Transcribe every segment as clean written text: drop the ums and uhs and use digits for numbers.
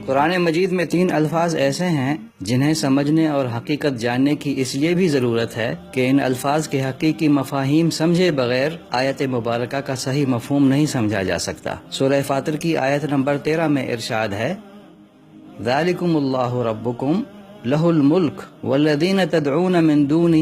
قرآن مجید میں 3 الفاظ ایسے ہیں جنہیں سمجھنے اور حقیقت جاننے کی اس لیے بھی ضرورت ہے کہ ان الفاظ کے حقیقی مفاہیم سمجھے بغیر آیت مبارکہ کا صحیح مفہوم نہیں سمجھا جا سکتا۔ سورہ فاطر کی آیت نمبر 13 میں ارشاد ہے، ذالکم اللہ ربکم لہ الملک والذین تدعون من دونہ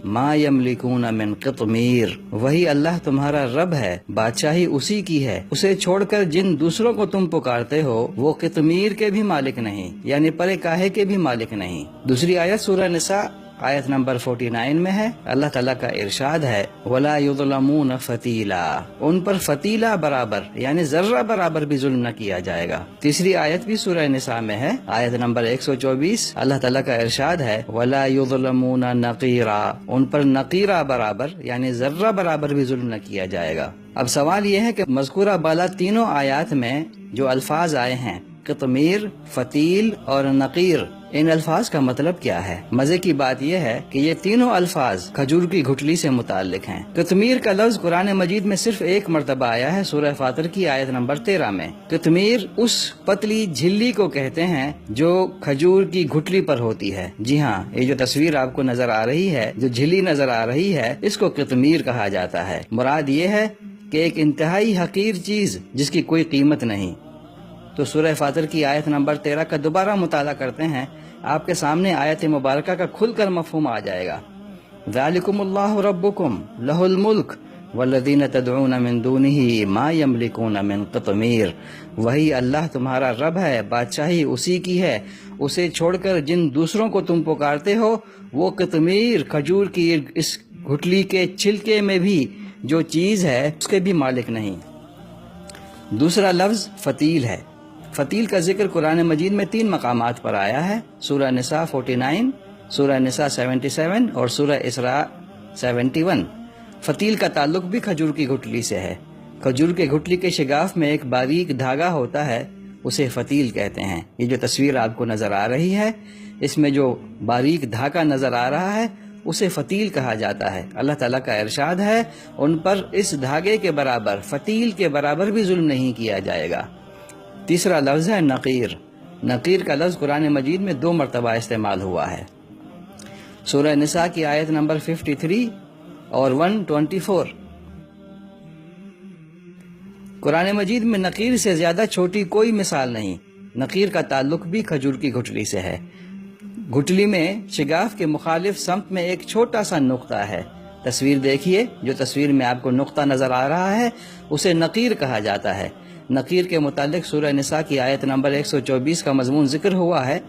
ما یملکون من قطمیر۔ وہی اللہ تمہارا رب ہے، بادشاہی اسی کی ہے، اسے چھوڑ کر جن دوسروں کو تم پکارتے ہو وہ قطمیر کے بھی مالک نہیں، یعنی پرے کاہے کے بھی مالک نہیں۔ دوسری آیت سورہ نساء آیت نمبر 49 میں ہے، اللہ تعالیٰ کا ارشاد ہے، وَلَا يُظْلَمُونَ فَتِيلًا، ان پر فتیلہ برابر یعنی ذرہ برابر بھی ظلم نہ کیا جائے گا۔ تیسری آیت بھی سورہ نساء میں ہے، آیت نمبر 124، اللہ تعالیٰ کا ارشاد ہے، وَلَا يُظْلَمُونَ نَقِيرًا، ان پر نقیرہ برابر یعنی ذرہ برابر بھی ظلم نہ کیا جائے گا۔ اب سوال یہ ہے کہ مذکورہ بالا تینوں آیات میں جو الفاظ آئے ہیں، قطمیر، فتیل اور نقیر، ان الفاظ کا مطلب کیا ہے؟ مزے کی بات یہ ہے کہ یہ تینوں الفاظ کھجور کی گٹھلی سے متعلق ہیں۔ قطمیر کا لفظ قرآن مجید میں صرف ایک مرتبہ آیا ہے، سورہ فاطر کی آیت نمبر 13 میں۔ قطمیر اس پتلی جھلی کو کہتے ہیں جو کھجور کی گٹھلی پر ہوتی ہے۔ جی ہاں، یہ جو تصویر آپ کو نظر آ رہی ہے، جو جھلی نظر آ رہی ہے، اس کو قطمیر کہا جاتا ہے۔ مراد یہ ہے کہ ایک انتہائی حقیر چیز جس کی کوئی قیمت نہیں۔ تو سورہ فاطر کی آیت نمبر 13 کا دوبارہ مطالعہ کرتے ہیں، آپ کے سامنے آیت مبارکہ کا کھل کر مفہوم آ جائے گا۔ ذالکم اللہ ربکم لہ الملک والذین تدعون من دونہ ما یملکون من قطمیر۔ وہی اللہ تمہارا رب ہے، بادشاہی اسی کی ہے، اسے چھوڑ کر جن دوسروں کو تم پکارتے ہو وہ قطمیر، کھجور کی اس گٹھلی کے چھلکے میں بھی جو چیز ہے اس کے بھی مالک نہیں۔ دوسرا لفظ فتیل ہے۔ فتیل کا ذکر قرآن مجید میں 3 مقامات پر آیا ہے، سورہ نساء 49، سورہ نساء 77 اور سورہ اسراء 71۔ فتیل کا تعلق بھی کھجور کی گٹھلی سے ہے۔ کھجور کے گٹھلی کے شگاف میں ایک باریک دھاگا ہوتا ہے، اسے فتیل کہتے ہیں۔ یہ جو تصویر آپ کو نظر آ رہی ہے، اس میں جو باریک دھاگا نظر آ رہا ہے اسے فتیل کہا جاتا ہے۔ اللہ تعالیٰ کا ارشاد ہے، ان پر اس دھاگے کے برابر، فتیل کے برابر بھی ظلم نہیں کیا جائے گا۔ تیسرا لفظ ہے نقیر۔ نقیر کا لفظ قرآن مجید میں 2 مرتبہ استعمال ہوا ہے، سورہ نساء کی آیت نمبر 53 اور 124۔ قرآن مجید میں نقیر سے زیادہ چھوٹی کوئی مثال نہیں۔ نقیر کا تعلق بھی کھجور کی گٹھلی سے ہے۔ گٹھلی میں شگاف کے مخالف سمت میں ایک چھوٹا سا نقطہ ہے۔ تصویر دیکھیے، جو تصویر میں آپ کو نقطہ نظر آ رہا ہے اسے نقیر کہا جاتا ہے۔ نقیر کے متعلق سورہ نساء کی آیت نمبر 124 کا مضمون ذکر ہوا ہے،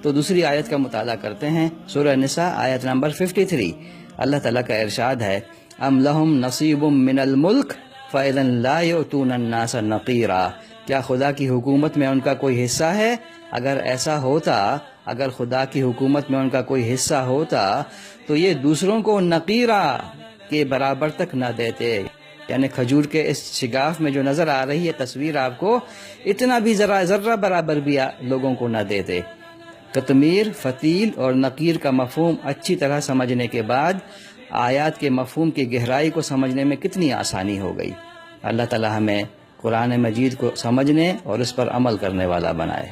تو دوسری آیت کا مطالعہ کرتے ہیں، سورہ نساء آیت نمبر 53۔ اللہ تعالیٰ کا ارشاد ہے، ام لہم نصیب من الملک فاذا لا یؤتون الناس نقیرا۔ کیا خدا کی حکومت میں ان کا کوئی حصہ ہے؟ اگر ایسا ہوتا، اگر خدا کی حکومت میں ان کا کوئی حصہ ہوتا تو یہ دوسروں کو نقیرہ کے برابر تک نہ دیتے، یعنی کھجور کے اس شگاف میں جو نظر آ رہی ہے تصویر آپ کو، اتنا بھی ذرہ برابر بھی لوگوں کو نہ دیتے۔ قطمیر، فتیل اور نقیر کا مفہوم اچھی طرح سمجھنے کے بعد آیات کے مفہوم کی گہرائی کو سمجھنے میں کتنی آسانی ہو گئی۔ اللہ تعالی ہمیں قرآن مجید کو سمجھنے اور اس پر عمل کرنے والا بنائے۔